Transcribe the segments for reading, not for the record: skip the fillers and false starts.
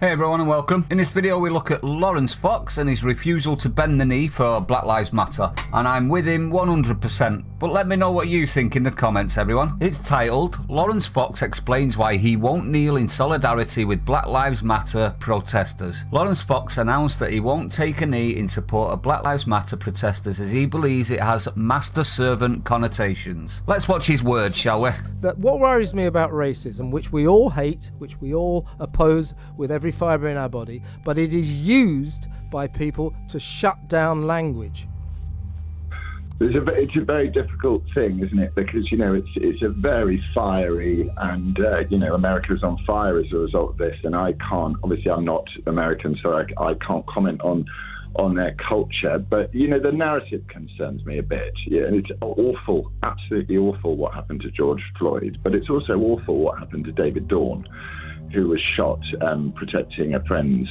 Hey everyone and welcome. In this video we look at Lawrence Fox and his refusal to bend the knee for Black Lives Matter. And I'm with him 100%. But let me know what you think in the comments, everyone. It's titled, Lawrence Fox explains why he won't kneel in solidarity with Black Lives Matter protesters. Lawrence Fox announced that he won't take a knee in support of Black Lives Matter protesters as he believes it has master-servant connotations. Let's watch his words, shall we? That what worries me about racism, which we all hate, which we all oppose with every fibre in our body, but it is used by people to shut down language. It's a very difficult thing, isn't it? Because, it's a very fiery and, America is on fire as a result of this. And obviously I'm not American, so I can't comment on their culture. But, the narrative concerns me a bit. Yeah, and it's awful, absolutely awful what happened to George Floyd. But it's also awful what happened to David Dawn, who was shot protecting a friend's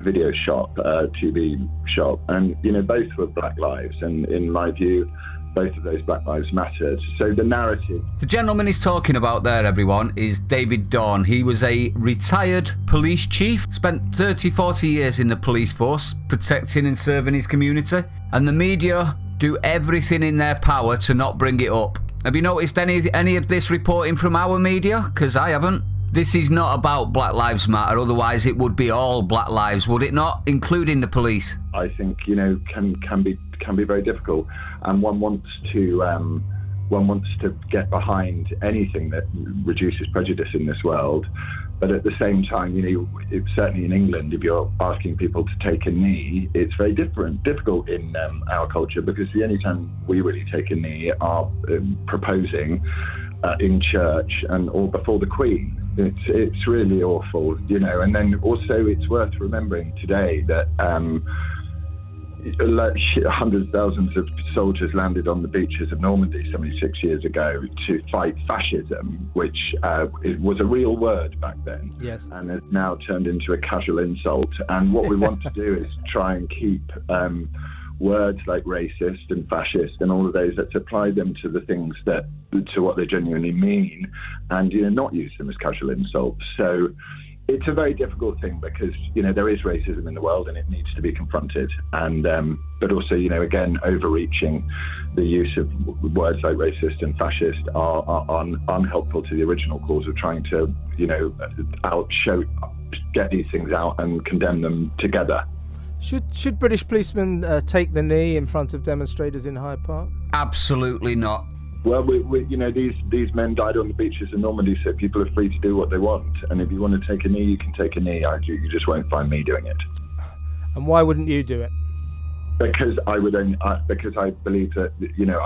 video shop, TV shop. And, both were Black lives. And in my view, both of those Black lives mattered. So the narrative... The gentleman he's talking about there, everyone, is David Dawn. He was a retired police chief, spent 30-40 years in the police force, protecting and serving his community. And the media do everything in their power to not bring it up. Have you noticed any of this reporting from our media? Because I haven't. This is not about Black Lives Matter, otherwise it would be all Black Lives, would it not? Including the police. I think, can be very difficult. And one wants to get behind anything that reduces prejudice in this world. But at the same time, certainly in England, if you're asking people to take a knee, it's very difficult in our culture, because the only time we really take a knee are proposing in church or before the Queen. It's really awful, and then also it's worth remembering today that hundreds of thousands of soldiers landed on the beaches of Normandy 76 years ago to fight fascism, which was a real word back then. Yes. And has now turned into a casual insult. And what we want to do is try and keep words like racist and fascist and all of those, let's apply them to the things to what they genuinely mean, and not use them as casual insults. So it's a very difficult thing, because there is racism in the world and it needs to be confronted, and but also again, overreaching the use of words like racist and fascist are unhelpful to the original cause of trying to get these things out and condemn them together. Should British policemen take the knee in front of demonstrators in Hyde Park? Absolutely not. Well, these men died on the beaches of Normandy, so people are free to do what they want. And if you want to take a knee, you can take a knee. You just won't find me doing it. And why wouldn't you do it? Because I believe that,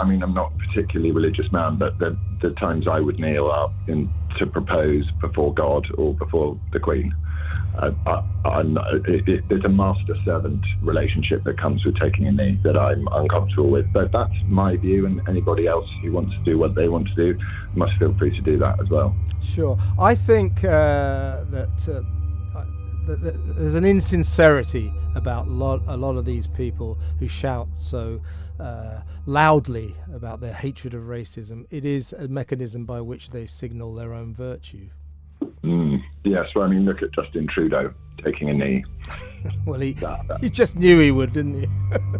I'm not a particularly religious man, but the times I would kneel are to propose before God or before the Queen. There's a master-servant relationship that comes with taking a knee that I'm uncomfortable with. But that's my view, and anybody else who wants to do what they want to do must feel free to do that as well. Sure. I think that there's an insincerity about a lot of these people who shout so loudly about their hatred of racism. It is a mechanism by which they signal their own virtue. Yes, well, look at Justin Trudeau taking a knee. Well, he just knew he would, didn't he?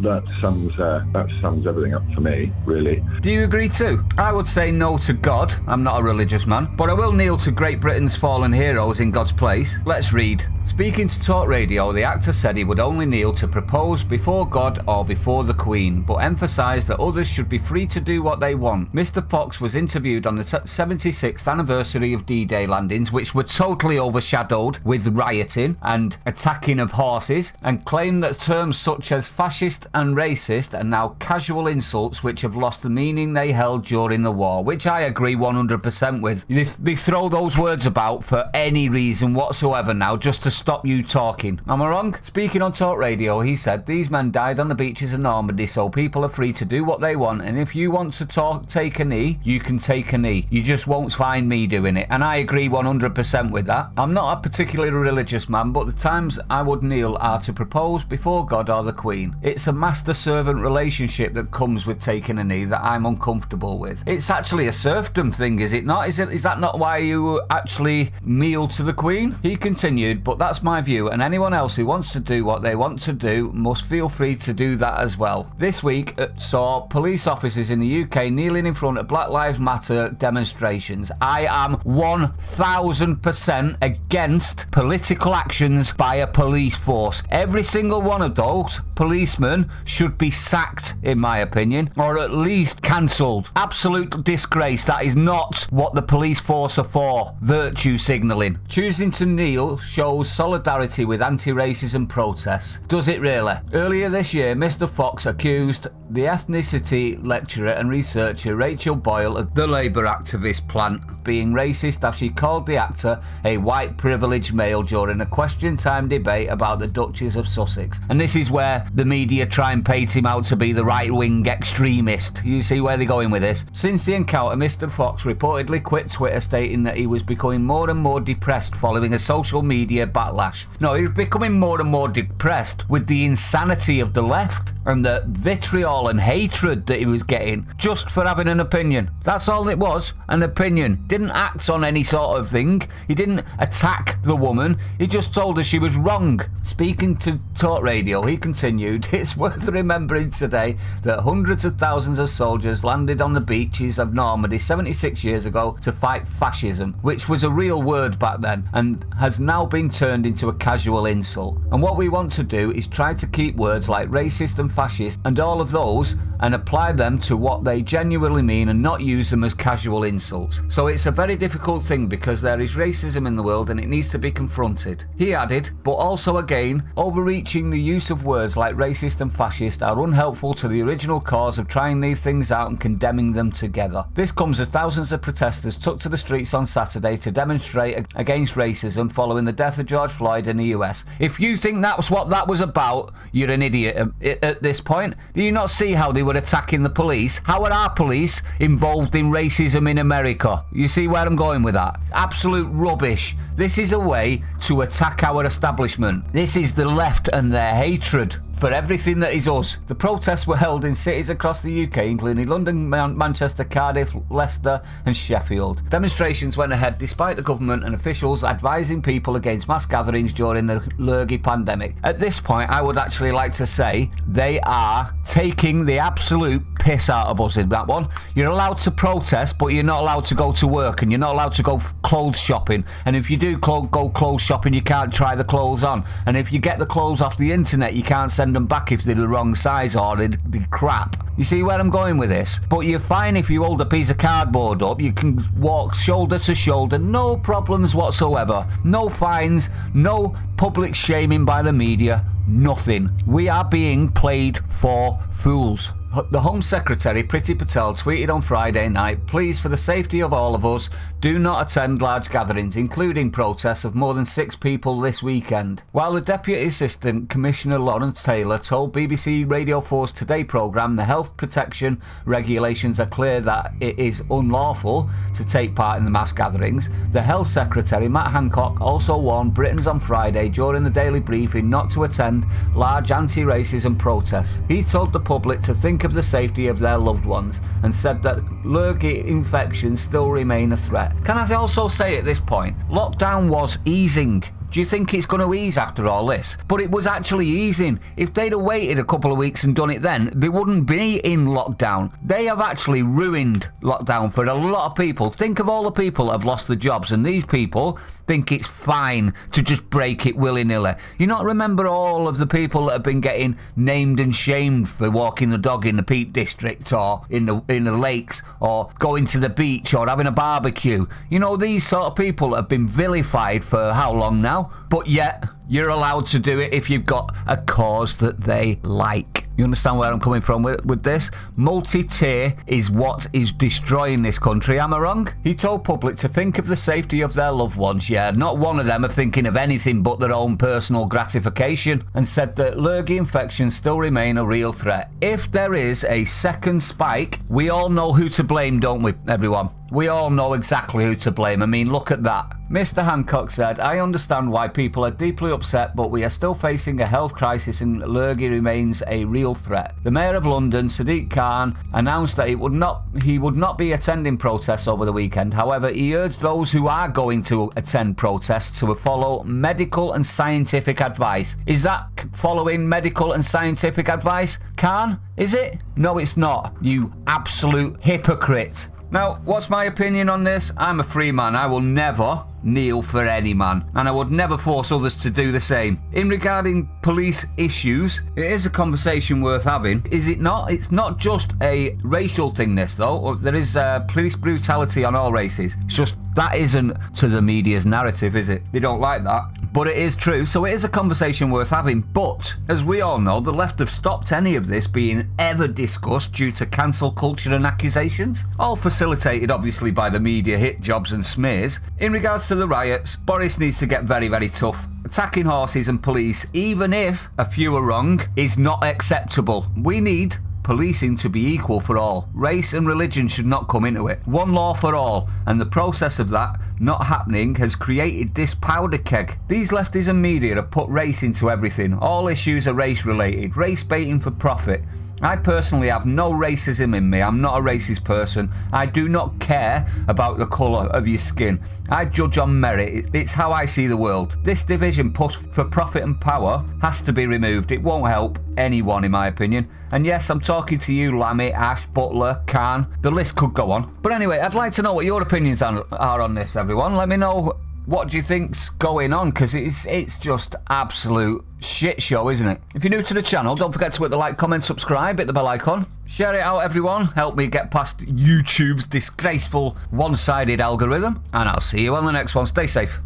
That sums everything up for me, really. Do you agree too? I would say no to God. I'm not a religious man, but I will kneel to Great Britain's fallen heroes in God's place. Let's read. Speaking to Talk Radio, the actor said he would only kneel to propose before God or before the Queen, but emphasised that others should be free to do what they want. Mr. Fox was interviewed on the 76th anniversary of D-Day landings, which were totally overshadowed with rioting and attacking of horses, and claimed that terms such as fascist and racist are now casual insults which have lost the meaning they held during the war, which I agree 100% with. They throw those words about for any reason whatsoever now, just to stop you talking. Am I wrong? Speaking on Talk Radio, he said, these men died on the beaches of Normandy, so people are free to do what they want, and if you want to take a knee, you can take a knee. You just won't find me doing it. And I agree 100% with that. that. I'm not a particularly religious man, but the times I would kneel are to propose before God or the Queen. It's a master-servant relationship that comes with taking a knee that I'm uncomfortable with. It's actually a serfdom thing, is it not? Is that not why you actually kneel to the Queen? He continued, but that's my view, and anyone else who wants to do what they want to do must feel free to do that as well. This week saw police officers in the UK kneeling in front of Black Lives Matter demonstrations. I am 1000% against political actions by a police force. Every single one of those policemen should be sacked, in my opinion, or at least cancelled. Absolute disgrace. That is not what the police force are for. Virtue signalling. Choosing to kneel shows solidarity with anti-racism protests. Does it really? Earlier this year, Mr. Fox accused the ethnicity lecturer and researcher Rachel Boyle of the Labour activist plant being racist after she called the actor a white privileged male during a question time debate about the Duchess of Sussex. And this is where the media try and paint him out to be the right-wing extremist. You see where they're going with this? Since the encounter, Mr. Fox reportedly quit Twitter, stating that he was becoming more and more depressed following a social media backlash. No, he was becoming more and more depressed with the insanity of the left and the vitriol and hatred that he was getting just for having an opinion. That's all it was, an opinion. Didn't act on any sort of thing. He didn't attack the woman. He just told her she was wrong. Speaking to Talk Radio, he continued, it's worth remembering today that hundreds of thousands of soldiers landed on the beaches of Normandy 76 years ago to fight fascism, which was a real word back then and has now been turned into a casual insult. And what we want to do is try to keep words like racist and fascist and all of those and apply them to what they genuinely mean and not use them as casual insults. So it's a very difficult thing because there is racism in the world and it needs to be confronted. He added, but also again, overreaching the use of words like racist and fascist are unhelpful to the original cause of trying these things out and condemning them together. This comes as thousands of protesters took to the streets on Saturday to demonstrate against racism following the death of George Floyd in the US. If you think that's what that was about, you're an idiot at this point. Do you not see how they were attacking the police? How are our police involved in racism in America? You see where I'm going with that? Absolute rubbish. This is a way to attack our establishment. This is the left and their hatred for everything that is us. The protests were held in cities across the UK, including London, Manchester, Cardiff, Leicester and Sheffield. Demonstrations went ahead despite the government and officials advising people against mass gatherings during the lurgy pandemic. At this point, I would actually like to say they are taking the absolute piss out of us in that one. You're allowed to protest, but you're not allowed to go to work and you're not allowed to go clothes shopping. And if you do go clothes shopping, you can't try the clothes on. And if you get the clothes off the internet, you can't send them back if they're the wrong size or they're crap. You see where I'm going with this? But you're fine if you hold a piece of cardboard up. You can walk shoulder to shoulder, no problems whatsoever. No fines, no public shaming by the media, nothing. We are being played for fools. The Home Secretary, Priti Patel, tweeted on Friday night, please, for the safety of all of us, do not attend large gatherings, including protests of more than 6 people this weekend. While the Deputy Assistant Commissioner Lawrence Taylor told BBC Radio 4's Today programme the health protection regulations are clear that it is unlawful to take part in the mass gatherings, the Health Secretary, Matt Hancock, also warned Britons on Friday during the daily briefing not to attend large anti-racism protests. He told the public to think of the safety of their loved ones and said that lurgy infections still remain a threat. Can I also say at this point, lockdown was easing. Do you think it's going to ease after all this? But it was actually easing. If they'd have waited a couple of weeks and done it then, they wouldn't be in lockdown. They have actually ruined lockdown for a lot of people. Think of all the people that have lost their jobs, and these people think it's fine to just break it willy-nilly. You not remember all of the people that have been getting named and shamed for walking the dog in the Peak District or in the lakes or going to the beach or having a barbecue? You know, these sort of people have been vilified for how long now? But yet, you're allowed to do it if you've got a cause that they like. You understand where I'm coming from with this? Multi-tier is what is destroying this country, am I wrong? He told public to think of the safety of their loved ones, yeah. Not one of them are thinking of anything but their own personal gratification, and said that lurgy infections still remain a real threat. If there is a second spike, we all know who to blame, don't we, everyone? We all know exactly who to blame. I mean, look at that. Mr. Hancock said, I understand why people are deeply upset, but we are still facing a health crisis and Lurgy remains a real threat. The Mayor of London, Sadiq Khan, announced that he would not be attending protests over the weekend. However, he urged those who are going to attend protests to follow medical and scientific advice. Is that following medical and scientific advice, Khan? Is it? No, it's not, you absolute hypocrite. Now, what's my opinion on this? I'm a free man. I will never kneel for any man, and I would never force others to do the same. In regarding police issues, it is a conversation worth having, is it not? It's not just a racial thing, this though. There is police brutality on all races. It's just that isn't to the media's narrative, is it? They don't like that. But it is true, so it is a conversation worth having. But, as we all know, the left have stopped any of this being ever discussed due to cancel culture and accusations. All facilitated, obviously, by the media hit jobs and smears. In regards to the riots, Boris needs to get very, very tough. Attacking horses and police, even if a few are wrong, is not acceptable. We need policing to be equal for all. Race and religion should not come into it. One law for all, and the process of that not happening has created this powder keg. These lefties and media have put race into everything. All issues are race related, race baiting for profit. I personally have no racism in me. I'm not a racist person. I do not care about the colour of your skin. I judge on merit. It's how I see the world. This division put for profit and power has to be removed. It won't help anyone, in my opinion. And yes, I'm talking to you, Lammy, Ash, Butler, Khan. The list could go on. But anyway, I'd like to know what your opinions are on this, everyone. Let me know what do you think's going on, because it's just absolute shit show, isn't it? If you're new to the channel, don't forget to hit the like, comment, subscribe, hit the bell icon. Share it out, everyone. Help me get past YouTube's disgraceful one-sided algorithm. And I'll see you on the next one. Stay safe.